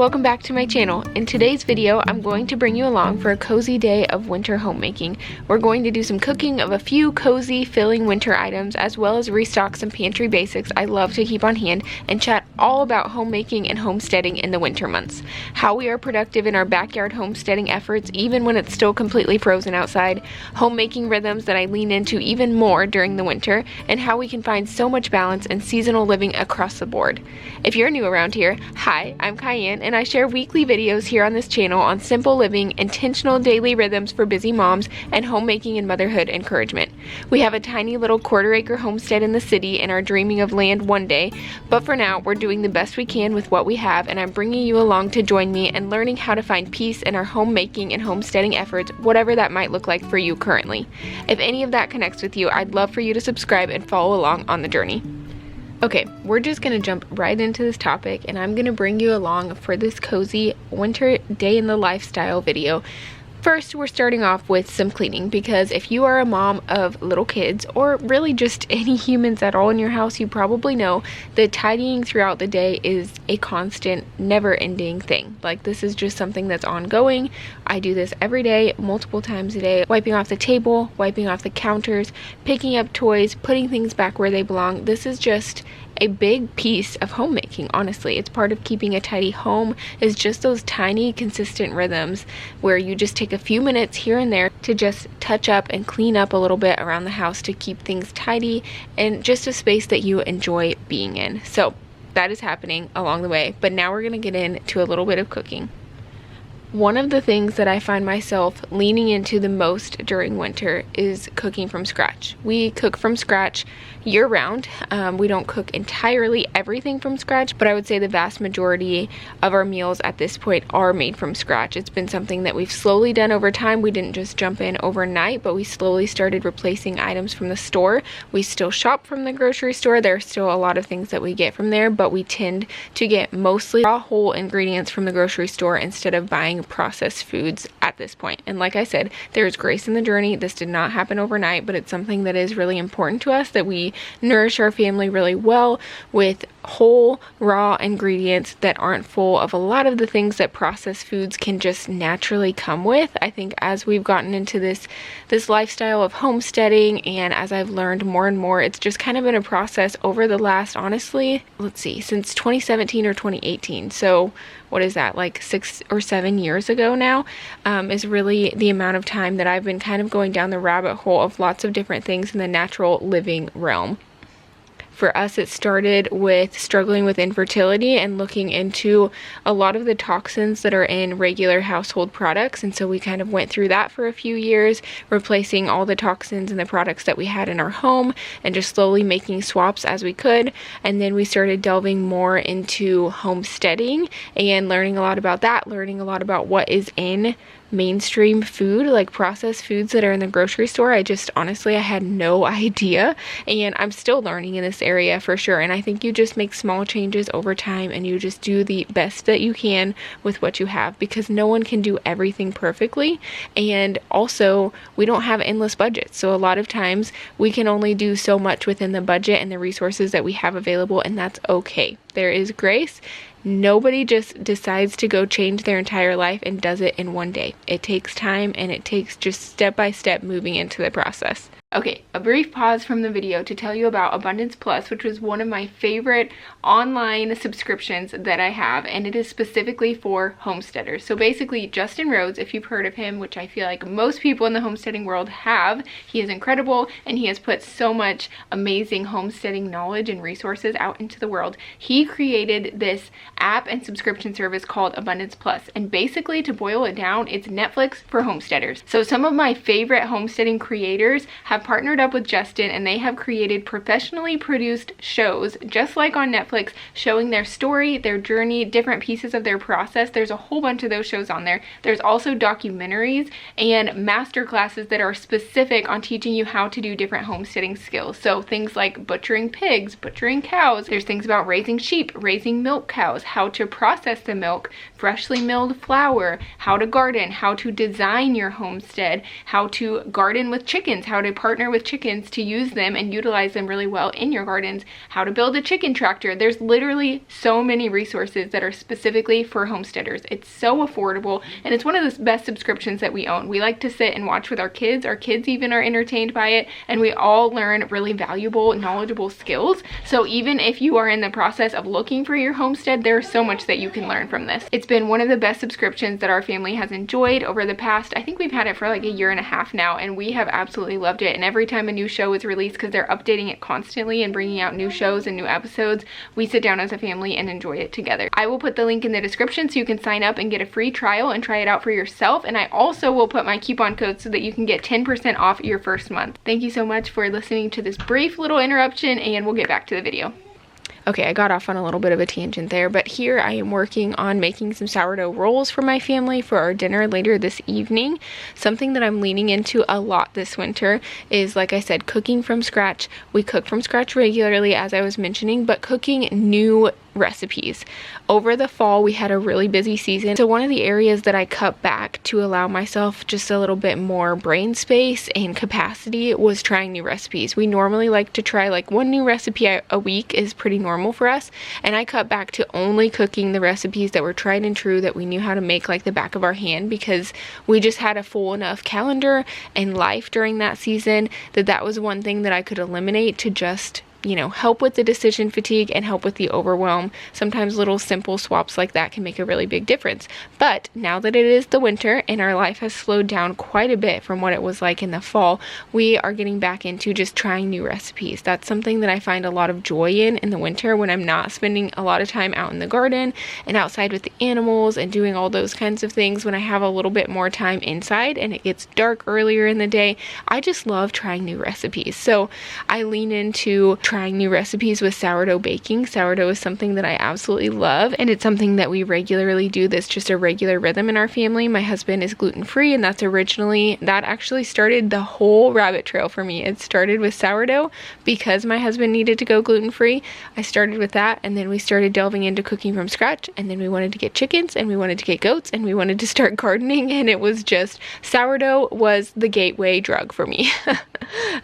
Welcome back to my channel. In today's video, I'm going to bring you along for a cozy day of winter homemaking. We're going to do some cooking of a few cozy, filling winter items, as well as restock some pantry basics I love to keep on hand, and chat all about homemaking and homesteading in the winter months. How we are productive in our backyard homesteading efforts, even when it's still completely frozen outside, homemaking rhythms that I lean into even more during the winter, and how we can find so much balance and seasonal living across the board. If you're new around here, hi, I'm KyAnn, and I share weekly videos here on this channel on simple living, intentional daily rhythms for busy moms, and homemaking and motherhood encouragement. We have a tiny little quarter-acre homestead in the city and are dreaming of land one day, but for now, we're doing the best we can with what we have, and I'm bringing you along to join me and learning how to find peace in our homemaking and homesteading efforts, whatever that might look like for you currently. If any of that connects with you, I'd love for you to subscribe and follow along on the journey. Okay, we're just gonna jump right into this topic, and I'm gonna bring you along for this cozy winter day in the lifestyle video. First, we're starting off with some cleaning, because if you are a mom of little kids, or really just any humans at all in your house, you probably know that tidying throughout the day is a constant, never-ending thing. Like, this is just something that's ongoing. I do this every day, multiple times a day, wiping off the table, wiping off the counters, picking up toys, putting things back where they belong. This is just a big piece of homemaking, honestly. It's part of keeping a tidy home, is just those tiny, consistent rhythms where you just take a few minutes here and there to just touch up and clean up a little bit around the house to keep things tidy and just a space that you enjoy being in. So that is happening along the way, but now we're gonna get into a little bit of cooking. One of the things that I find myself leaning into the most during winter is cooking from scratch. We cook from scratch year-round. We don't cook entirely everything from scratch, but I would say the vast majority of our meals at this point are made from scratch. It's been something that we've slowly done over time. We didn't just jump in overnight, but we slowly started replacing items from the store. We still shop from the grocery store. There are still a lot of things that we get from there, but we tend to get mostly raw whole ingredients from the grocery store instead of buying processed foods at this point. And like I said, there's grace in the journey. This did not happen overnight, but it's something that is really important to us, that we nourish our family really well with whole raw ingredients that aren't full of a lot of the things that processed foods can just naturally come with. I think as we've gotten into this lifestyle of homesteading, and as I've learned more and more, it's just kind of been a process over the last, honestly, let's see, since 2017 or 2018. So what is that, like 6 or 7 years ago now, is really the amount of time that I've been kind of going down the rabbit hole of lots of different things in the natural living realm. For us, it started with struggling with infertility and looking into a lot of the toxins that are in regular household products. And so we kind of went through that for a few years, replacing all the toxins in the products that we had in our home and just slowly making swaps as we could. And then we started delving more into homesteading and learning a lot about that, learning a lot about what is in mainstream food, like processed foods that are in the grocery store. I had no idea, and I'm still learning in this area for sure. And I think you just make small changes over time, and you just do the best that you can with what you have, because no one can do everything perfectly. And also, we don't have endless budgets, so a lot of times we can only do so much within the budget and the resources that we have available, and that's okay. There is grace. Nobody just decides to go change their entire life and does it in one day. It takes time, and it takes just step by step moving into the process. Okay, a brief pause from the video to tell you about Abundance Plus, which was one of my favorite online subscriptions that I have, and it is specifically for homesteaders. So basically, Justin Rhodes, if you've heard of him, which I feel like most people in the homesteading world have, he is incredible, and he has put so much amazing homesteading knowledge and resources out into the world. He created this app and subscription service called Abundance Plus, and basically, to boil it down, it's Netflix for homesteaders. So some of my favorite homesteading creators have partnered up with Justin, and they have created professionally produced shows, just like on Netflix, showing their story, their journey, different pieces of their process. There's a whole bunch of those shows on there. There's also documentaries and master classes that are specific on teaching you how to do different homesteading skills. So things like butchering pigs, butchering cows. There's things about raising sheep, raising milk cows, how to process the milk, freshly milled flour, how to garden, how to design your homestead, how to garden with chickens, how to part partner with chickens to use them and utilize them really well in your gardens, how to build a chicken tractor. There's literally so many resources that are specifically for homesteaders. It's so affordable, and it's one of the best subscriptions that we own. We like to sit and watch with our kids. Our kids even are entertained by it, and we all learn really valuable, knowledgeable skills. So even if you are in the process of looking for your homestead, there's so much that you can learn from this. It's been one of the best subscriptions that our family has enjoyed over the past, I think we've had it for like a year and a half now, and we have absolutely loved it. And every time a new show is released, because they're updating it constantly and bringing out new shows and new episodes, we sit down as a family and enjoy it together. I will put the link in the description so you can sign up and get a free trial and try it out for yourself. And I also will put my coupon code so that you can get 10% off your first month. Thank you so much for listening to this brief little interruption, and we'll get back to the video. Okay, I got off on a little bit of a tangent there, but here I am working on making some sourdough rolls for my family for our dinner later this evening. Something that I'm leaning into a lot this winter is, like I said, cooking from scratch. We cook from scratch regularly, as I was mentioning, but cooking new recipes. Over the fall, we had a really busy season, so one of the areas that I cut back to allow myself just a little bit more brain space and capacity was trying new recipes. We normally like to try like one new recipe a week is pretty normal for us, and I cut back to only cooking the recipes that were tried and true, that we knew how to make like the back of our hand, because we just had a full enough calendar and life during that season that was one thing that I could eliminate to just, you know, help with the decision fatigue and help with the overwhelm. Sometimes little simple swaps like that can make a really big difference. But now that it is the winter and our life has slowed down quite a bit from what it was like in the fall, we are getting back into just trying new recipes. That's something that I find a lot of joy in the winter, when I'm not spending a lot of time out in the garden and outside with the animals and doing all those kinds of things. When I have a little bit more time inside and it gets dark earlier in the day, I just love trying new recipes. So I lean into trying new recipes with sourdough baking. Sourdough is something that I absolutely love, and it's something that we regularly do. That's just a regular rhythm in our family. My husband is gluten-free, and that actually started the whole rabbit trail for me. It started with sourdough because my husband needed to go gluten-free. I started with that, and then we started delving into cooking from scratch, and then we wanted to get chickens, and we wanted to get goats, and we wanted to start gardening, and it was just, sourdough was the gateway drug for me.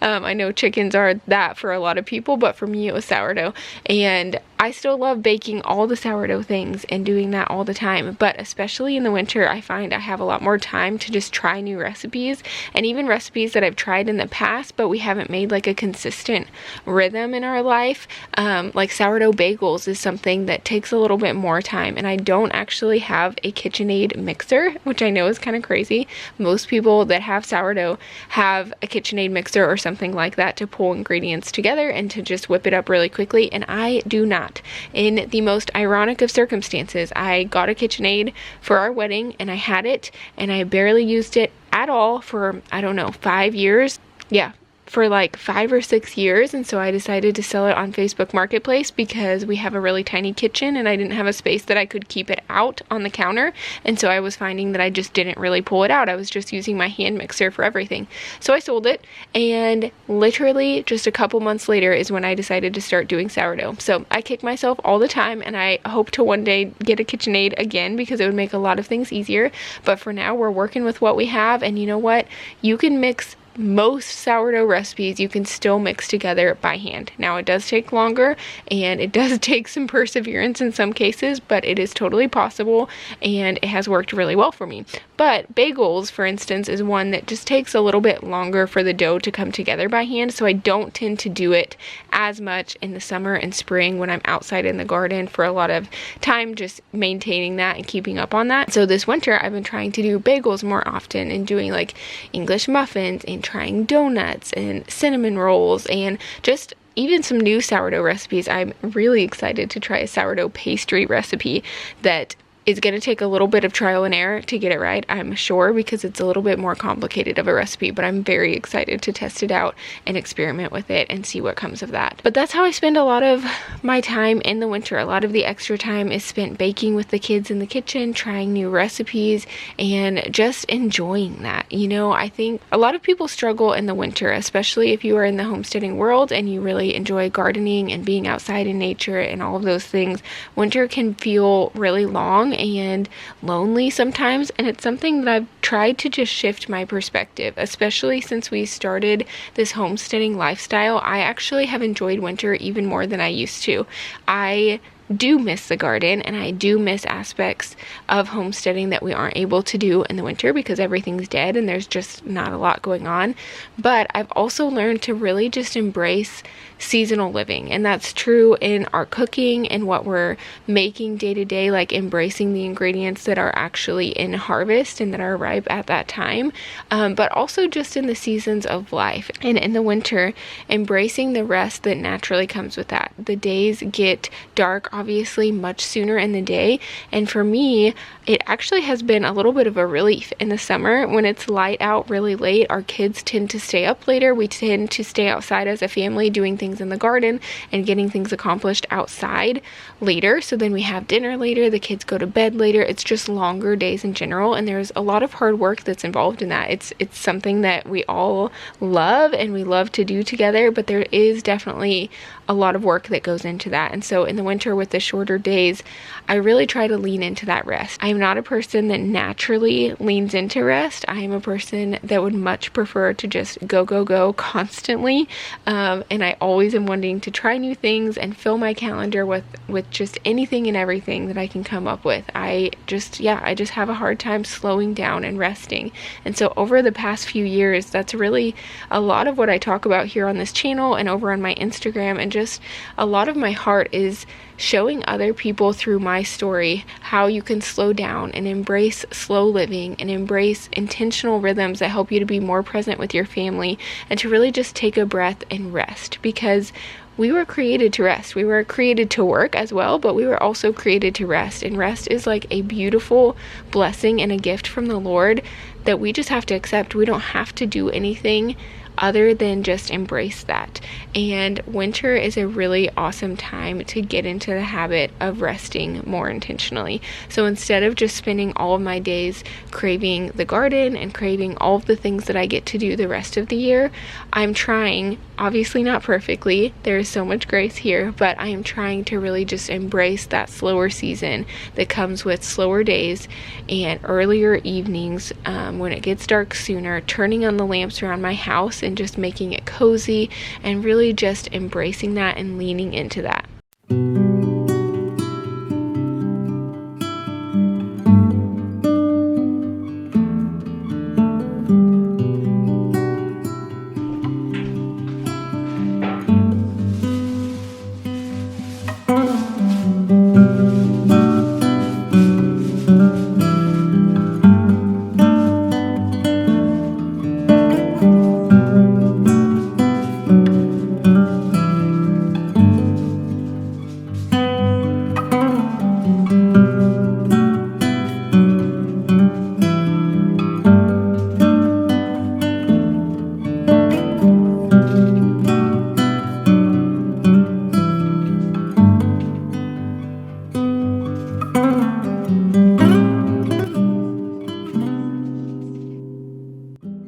I know chickens are that for a lot of people, but for me it was sourdough, and I still love baking all the sourdough things and doing that all the time, but especially in the winter, I find I have a lot more time to just try new recipes, and even recipes that I've tried in the past, but we haven't made like a consistent rhythm in our life. Like sourdough bagels is something that takes a little bit more time, and I don't actually have a KitchenAid mixer, which I know is kind of crazy. Most people that have sourdough have a KitchenAid mixer or something like that to pull ingredients together and to just whip it up really quickly, and I do not. In the most ironic of circumstances, I got a KitchenAid for our wedding, and I had it, and I barely used it at all for, I don't know, 5 years. Yeah, for like 5 or 6 years, and so I decided to sell it on Facebook Marketplace because we have a really tiny kitchen and I didn't have a space that I could keep it out on the counter, and so I was finding that I just didn't really pull it out. I was just using my hand mixer for everything. So I sold it, and literally just a couple months later is when I decided to start doing sourdough. So I kick myself all the time, and I hope to one day get a KitchenAid again because it would make a lot of things easier, but for now we're working with what we have. And you know what? You can mix most sourdough recipes, you can still mix together by hand. Now it does take longer, and it does take some perseverance in some cases, but it is totally possible, and it has worked really well for me. But bagels, for instance, is one that just takes a little bit longer for the dough to come together by hand, so I don't tend to do it as much in the summer and spring when I'm outside in the garden for a lot of time, just maintaining that and keeping up on that. So this winter I've been trying to do bagels more often, and doing like English muffins, and trying donuts and cinnamon rolls, and just even some new sourdough recipes. I'm really excited to try a sourdough pastry recipe that is going to take a little bit of trial and error to get it right, I'm sure, because it's a little bit more complicated of a recipe, but I'm very excited to test it out and experiment with it and see what comes of that. But that's how I spend a lot of my time in the winter. A lot of the extra time is spent baking with the kids in the kitchen, trying new recipes, and just enjoying that. You know, I think a lot of people struggle in the winter, especially if you are in the homesteading world and you really enjoy gardening and being outside in nature and all of those things. Winter can feel really long and lonely sometimes, and it's something that I've tried to just shift my perspective, especially since we started this homesteading lifestyle. I actually have enjoyed winter even more than I used to. I do miss the garden, and I do miss aspects of homesteading that we aren't able to do in the winter because everything's dead and there's just not a lot going on. But I've also learned to really just embrace seasonal living, and that's true in our cooking and what we're making day to day, like embracing the ingredients that are actually in harvest and that are ripe at that time, but also just in the seasons of life. And in the winter, embracing the rest that naturally comes with that. The days get dark obviously much sooner in the day, and for me it actually has been a little bit of a relief. In the summer, when it's light out really late, our kids tend to stay up later. We tend to stay outside as a family doing things in the garden and getting things accomplished outside later. So then we have dinner later, the kids go to bed later. It's just longer days in general, and there's a lot of hard work that's involved in that. It's something that we all love and we love to do together, but there is definitely a lot of work that goes into that. And so in the winter, with the shorter days, I really try to lean into that rest. I am not a person that naturally leans into rest. I am a person that would much prefer to just go constantly, and I always am wanting to try new things and fill my calendar with just anything and everything that I can come up with. I just have a hard time slowing down and resting. And so over the past few years, that's really a lot of what I talk about here on this channel and over on my Instagram, and just a lot of my heart is showing other people through my story how you can slow down and embrace slow living and embrace intentional rhythms that help you to be more present with your family and to really just take a breath and rest, because we were created to rest. We were created to work as well, but we were also created to rest. And rest is like a beautiful blessing and a gift from the Lord that we just have to accept. We don't have to do anything other than just embrace that. And winter is a really awesome time to get into the habit of resting more intentionally. So instead of just spending all of my days craving the garden and craving all of the things that I get to do the rest of the year, I'm trying, obviously not perfectly, there is so much grace here, but I am trying to really just embrace that slower season that comes with slower days and earlier evenings, when it gets dark sooner, turning on the lamps around my house and just making it cozy and really just embracing that and leaning into that.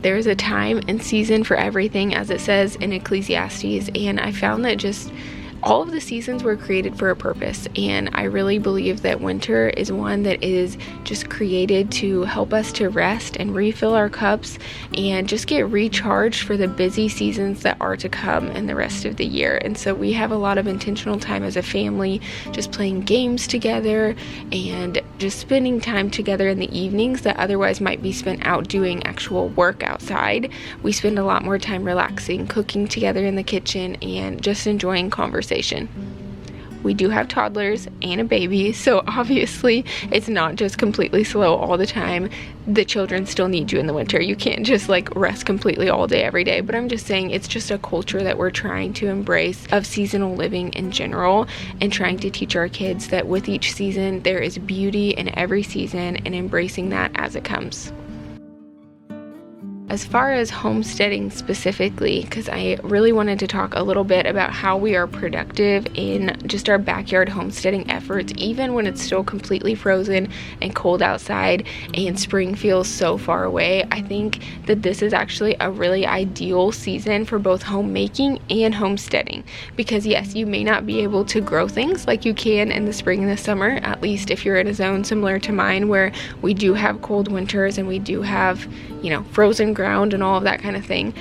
There's a time and season for everything, as it says in Ecclesiastes, and I found that just all of the seasons were created for a purpose, and I really believe that winter is one that is just created to help us to rest and refill our cups and just get recharged for the busy seasons that are to come in the rest of the year. And so we have a lot of intentional time as a family, just playing games together and just spending time together in the evenings that otherwise might be spent out doing actual work outside. We spend a lot more time relaxing, cooking together in the kitchen, and just enjoying conversation. We do have toddlers and a baby, so obviously it's not just completely slow all the time. The children still need you in the winter. You can't just like rest completely all day every day, but I'm just saying it's just a culture that we're trying to embrace of seasonal living in general, and trying to teach our kids that with each season there is beauty in every season and embracing that as it comes. as far as homesteading specifically, because I really wanted to talk a little bit about how we are productive in just our backyard homesteading efforts, even when it's still completely frozen and cold outside and spring feels so far away. I think that this is actually a really ideal season for both homemaking and homesteading, because yes, you may not be able to grow things like you can in the spring and the summer, at least if you're in a zone similar to mine where we do have cold winters and we do have, you know, frozen ground and all of that kind of thing.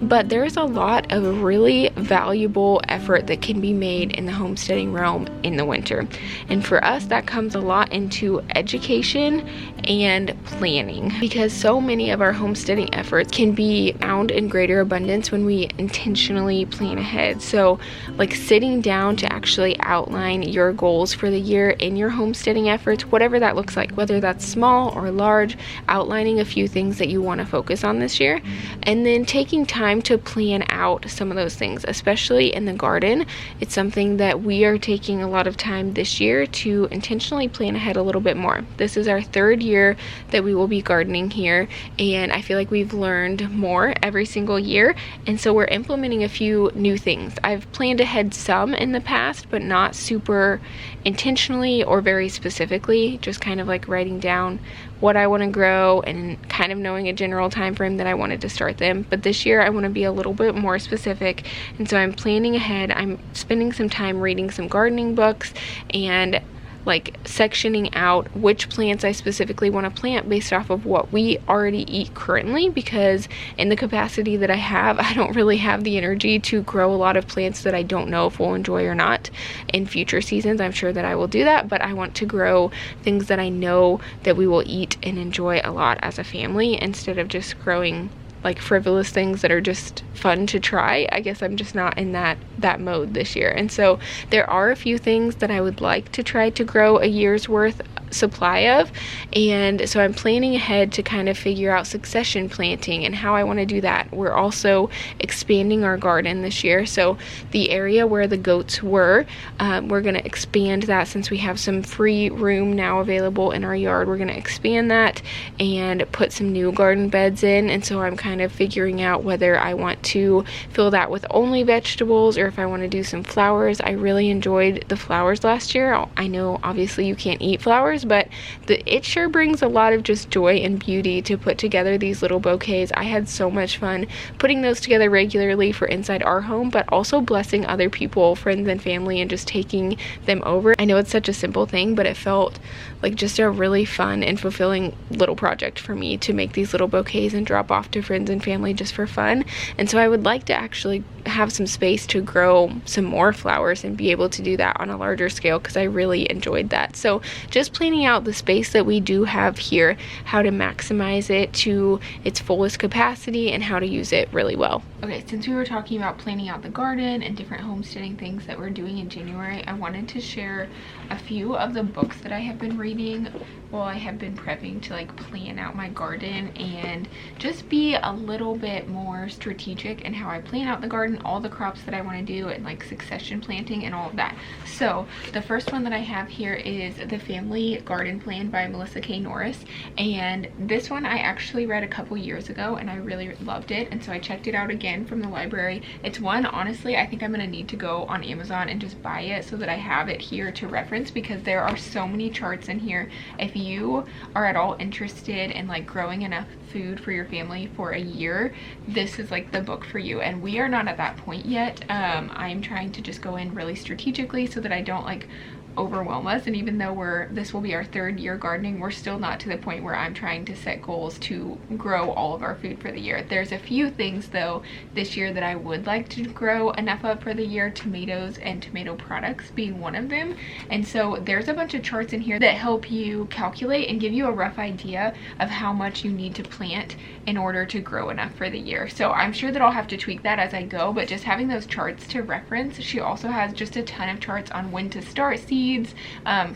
But there's a lot of really valuable effort that can be made in the homesteading realm in the winter. And for us, that comes a lot into education and planning, because so many of our homesteading efforts can be found in greater abundance when we intentionally plan ahead. So like sitting down to actually outline your goals for the year in your homesteading efforts, whatever that looks like, whether that's small or large, outlining a few things that you want to focus on this year, and then taking time to plan out some of those things, especially in the garden. It's something that we are taking a lot of time this year to intentionally plan ahead a little bit more. This is our third year that we will be gardening here, and I feel like we've learned more every single year, and so we're implementing a few new things. I've planned ahead some in the past, but not super intentionally or very specifically, just kind of like writing down what I want to grow and kind of knowing a general time frame that I wanted to start them. But this year I want to be a little bit more specific, and so I'm planning ahead. I'm spending some time reading some gardening books and like sectioning out which plants I specifically want to plant based off of what we already eat currently, because in the capacity that I have, I don't really have the energy to grow a lot of plants that I don't know if we'll enjoy or not. In future seasons, I'm sure that I will do that, but I want to grow things that I know that we will eat and enjoy a lot as a family, instead of just growing like frivolous things that are just fun to try. I guess I'm just not in that mode this year. And so there are a few things that I would like to try to grow a year's worth supply of, and so I'm planning ahead to kind of figure out succession planting and how I want to do that. We're also expanding our garden this year, so the area where the goats were, we're going to expand that. Since we have some free room now available in our yard, we're going to expand that and put some new garden beds in. And so I'm kind of figuring out whether I want to fill that with only vegetables or if I want to do some flowers. I really enjoyed the flowers last year. I know obviously you can't eat flowers, but it sure brings a lot of just joy and beauty to put together these little bouquets. I had so much fun putting those together regularly for inside our home, but also blessing other people, friends and family, and just taking them over. I know it's such a simple thing, but it felt like just a really fun and fulfilling little project for me to make these little bouquets and drop off to friends and family just for fun. And so I would like to actually have some space to grow some more flowers and be able to do that on a larger scale, because I really enjoyed that. So just planning out the space that we do have here, how to maximize it to its fullest capacity and how to use it really well. Okay, since we were talking about planning out the garden and different homesteading things that we're doing in January, I wanted to share a few of the books that I have been reading while I have been prepping to like plan out my garden and just be a little bit more strategic in how I plan out the garden, all the crops that I want to do, and like succession planting and all of that. So the first one that I have here is The Family Garden Plan by Melissa K. Norris, and this one I actually read a couple years ago and I really loved it, and so I checked it out again from the library. It's one, honestly, I think I'm gonna need to go on Amazon and just buy it so that I have it here to reference, because there are so many charts in here. If you are at all interested in like growing enough food for your family for a year, this is like the book for you. And we are not at that point yet. I'm trying to just go in really strategically so that I don't like overwhelm us, and even though this will be our third year gardening, we're still not to the point where I'm trying to set goals to grow all of our food for the year. There's a few things though this year that I would like to grow enough of for the year, tomatoes and tomato products being one of them. And so there's a bunch of charts in here that help you calculate and give you a rough idea of how much you need to plant in order to grow enough for the year. So I'm sure that I'll have to tweak that as I go, but just having those charts to reference. She also has just a ton of charts on when to start seeds, seeds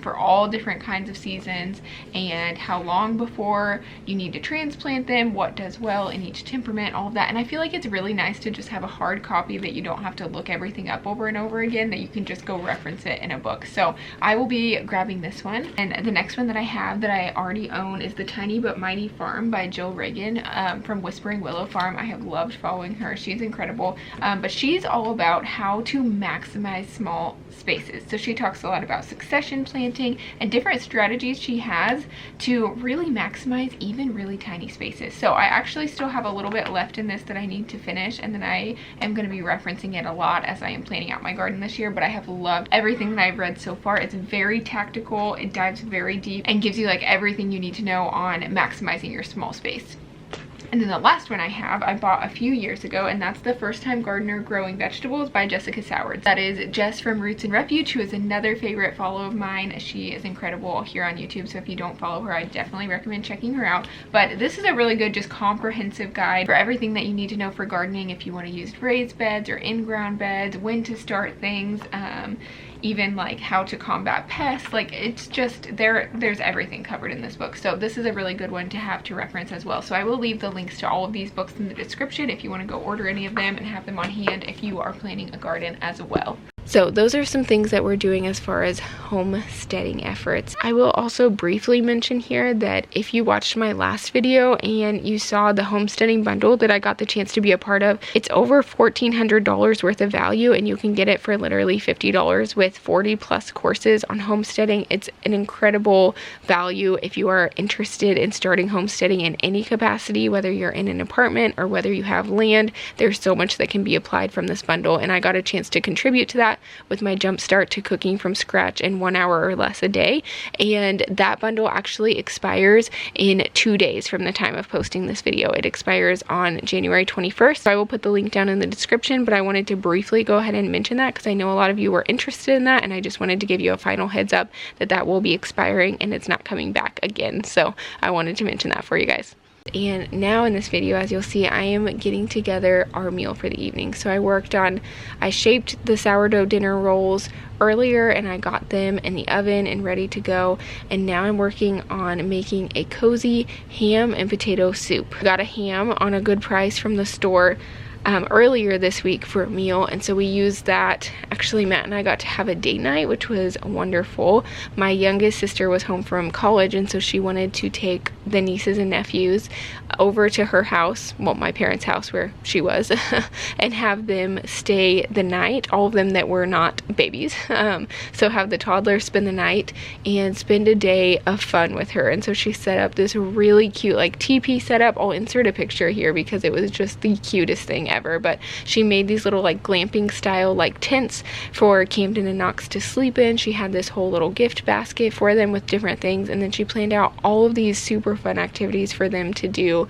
for all different kinds of seasons, and how long before you need to transplant them, what does well in each temperament, all of that. And I feel like it's really nice to just have a hard copy that you don't have to look everything up over and over again, that you can just go reference it in a book. So I will be grabbing this one. And the next one that I have that I already own is The Tiny But Mighty Farm by Jill Reagan from Whispering Willow Farm. I have loved following her. She's incredible. But she's all about how to maximize small spaces. So she talks a lot about succession planting and different strategies she has to really maximize even really tiny spaces. So I actually still have a little bit left in this that I need to finish, and then I am going to be referencing it a lot as I am planning out my garden this year. But I have loved everything that I've read so far. It's very tactical, it dives very deep, and gives you like everything you need to know on maximizing your small space. And then the last one I have, I bought a few years ago, and that's The First Time Gardener Growing Vegetables by Jessica Sowards. That is Jess from Roots and Refuge, who is another favorite follow of mine. She is incredible here on YouTube, so if you don't follow her, I definitely recommend checking her out. But this is a really good, just comprehensive guide for everything that you need to know for gardening, if you want to use raised beds or in-ground beds, when to start things, even like how to combat pests. Like, it's just there's everything covered in this book. So this is a really good one to have to reference as well. So I will leave the links to all of these books in the description if you want to go order any of them and have them on hand if you are planning a garden as well. So those are some things that we're doing as far as homesteading efforts. I will also briefly mention here that if you watched my last video and you saw the homesteading bundle that I got the chance to be a part of, it's over $1,400 worth of value, and you can get it for literally $50 with 40 plus courses on homesteading. It's an incredible value if you are interested in starting homesteading in any capacity, whether you're in an apartment or whether you have land. There's so much that can be applied from this bundle, and I got a chance to contribute to that with my jump start to cooking from scratch in 1 hour or less a day. And that bundle actually expires in 2 days from the time of posting this video. It expires on January 21st. So I will put the link down in the description, but I wanted to briefly go ahead and mention that because I know a lot of you were interested in that, and I just wanted to give you a final heads up that that will be expiring and it's not coming back again. So I wanted to mention that for you guys. And now in this video, as you'll see, I am getting together our meal for the evening. So I shaped the sourdough dinner rolls earlier, and I got them in the oven and ready to go. And now I'm working on making a cozy ham and potato soup. I got a ham on a good price from the store earlier this week for a meal, and so we used that. Actually, Matt and I got to have a date night, which was wonderful. My youngest sister was home from college, and so she wanted to take the nieces and nephews over to her house, well, my parents' house where she was, and have them stay the night, all of them that were not babies. So have the toddlers spend the night and spend a day of fun with her. And so she set up this really cute like teepee setup. I'll insert a picture here because it was just the cutest thing ever. But she made these little like glamping style like tents for Camden and Knox to sleep in. She had this whole little gift basket for them with different things, and then she planned out all of these super fun activities for them to do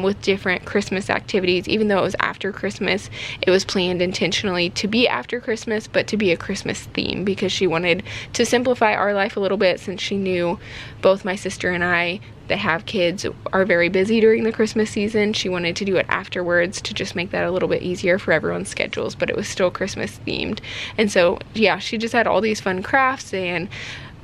with different Christmas activities. Even though it was after Christmas, it was planned intentionally to be after Christmas, but to be a Christmas theme, because she wanted to simplify our life a little bit, since she knew both my sister and I that have kids are very busy during the Christmas season. She wanted to do it afterwards to just make that a little bit easier for everyone's schedules, but it was still Christmas themed. And so yeah, she just had all these fun crafts, and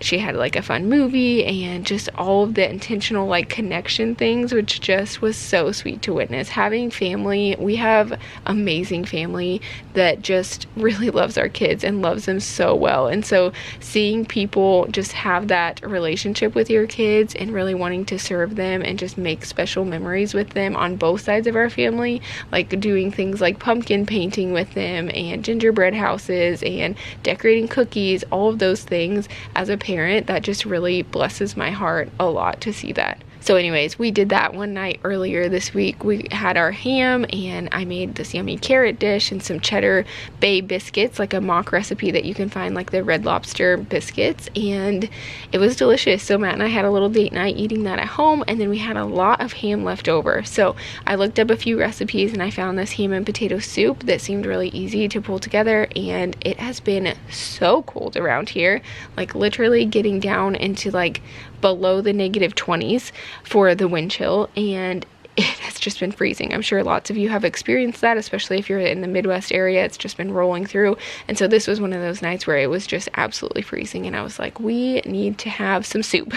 she had like a fun movie, and just all of the intentional like connection things, which just was so sweet to witness. Having family, we have amazing family that just really loves our kids and loves them so well, and so seeing people just have that relationship with your kids and really wanting to serve them and just make special memories with them on both sides of our family, like doing things like pumpkin painting with them and gingerbread houses and decorating cookies, all of those things, as a parent, that just really blesses my heart a lot to see that. So anyways, we did that one night earlier this week. We had our ham, and I made this yummy carrot dish and some cheddar bay biscuits, like a mock recipe that you can find, like the Red Lobster biscuits, and it was delicious. So Matt and I had a little date night eating that at home, and then we had a lot of ham left over. So I looked up a few recipes, and I found this ham and potato soup that seemed really easy to pull together, and it has been so cold around here, like literally getting down into like below the -20s for the wind chill, and it has just been freezing. I'm sure lots of you have experienced that, especially if you're in the Midwest area. It's just been rolling through. And so this was one of those nights where it was just absolutely freezing, and I was like, we need to have some soup.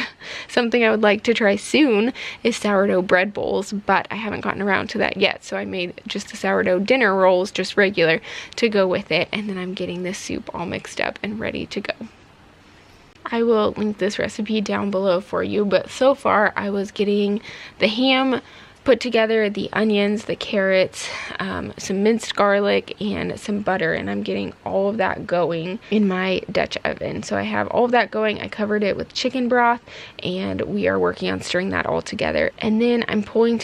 Something I would like to try soon is sourdough bread bowls, but I haven't gotten around to that yet. So I made just the sourdough dinner rolls, just regular, to go with it, and then I'm getting this soup all mixed up and ready to go. I will link this recipe down below for you, but so far I was getting the ham put together, the onions, the carrots, some minced garlic, and some butter, and I'm getting all of that going in my Dutch oven. So I have all of that going. I covered it with chicken broth, and we are working on stirring that all together. And then I'm putting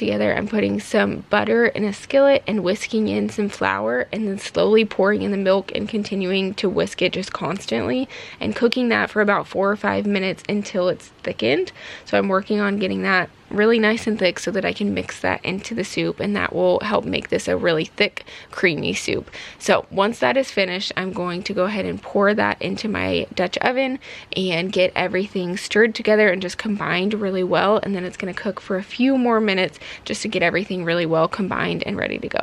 some butter in a skillet and whisking in some flour, and then slowly pouring in the milk and continuing to whisk it just constantly, and cooking that for about 4 or 5 minutes until it's thickened. So I'm working on getting that really nice and thick so that I can mix that into the soup, and that will help make this a really thick, creamy soup. So once that is finished, I'm going to go ahead and pour that into my Dutch oven and get everything stirred together and just combined really well, and then it's going to cook for a few more minutes just to get everything really well combined and ready to go.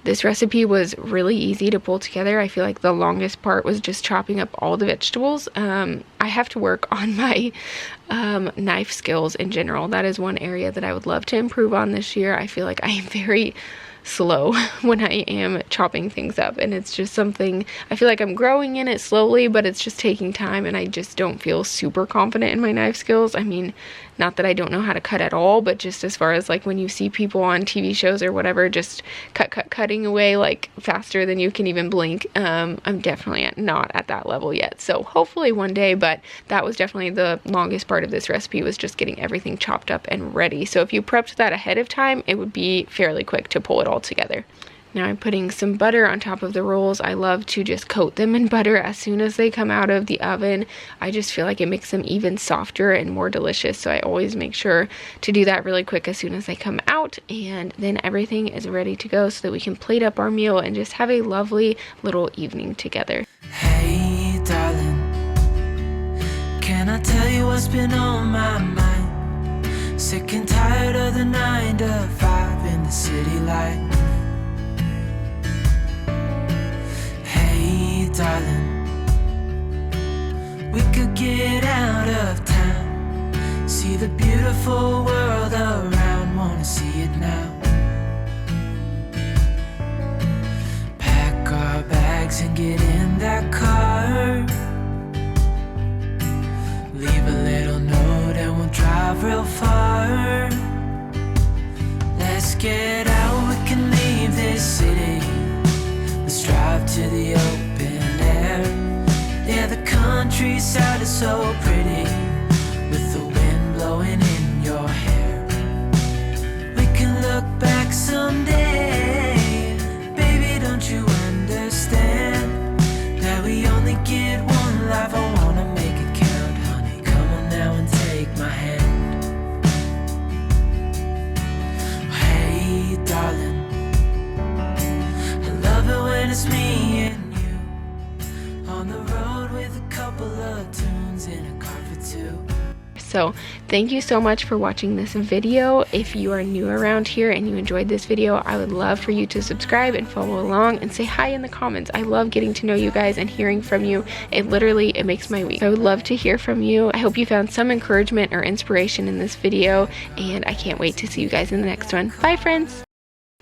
This recipe was really easy to pull together. I feel like the longest part was just chopping up all the vegetables. I have to work on my knife skills in general. That is one area that I would love to improve on this year. I feel like I am very slow when I am chopping things up, and it's just something I feel like I'm growing in it slowly, but it's just taking time, and I just don't feel super confident in my knife skills. I mean, not that I don't know how to cut at all, but just as far as like when you see people on TV shows or whatever just cutting away like faster than you can even blink, I'm definitely not at that level yet. So hopefully one day, but that was definitely the longest part of this recipe, was just getting everything chopped up and ready. So if you prepped that ahead of time, it would be fairly quick to pull it all together. Now I'm putting some butter on top of the rolls. I love to just coat them in butter as soon as they come out of the oven. I just feel like it makes them even softer and more delicious, so I always make sure to do that really quick as soon as they come out, and then everything is ready to go so that we can plate up our meal and just have a lovely little evening together. Hey darling, can I tell you what's been on my mind? Sick and tired of the 9 to 5 in the city life. Darling, we could get out of town, see the beautiful world around, wanna see it now. Pack our bags and get in that car, leave a little note and we'll drive real far. Let's get out, we can leave this city, let's drive to the open. Yeah, the countryside is so pretty, with the wind blowing in your hair. We can look back someday, baby, don't you understand that we only get one life? I wanna make it count, honey, come on now and take my hand. Hey darling, I love it when it's me and on the road with a couple of tunes in a car for two. So thank you so much for watching this video. If you are new around here and you enjoyed this video, I would love for you to subscribe and follow along and say hi in the comments. I love getting to know you guys and hearing from you. It makes my week. I would love to hear from you. I hope you found some encouragement or inspiration in this video, and I can't wait to see you guys in the next one. Bye friends!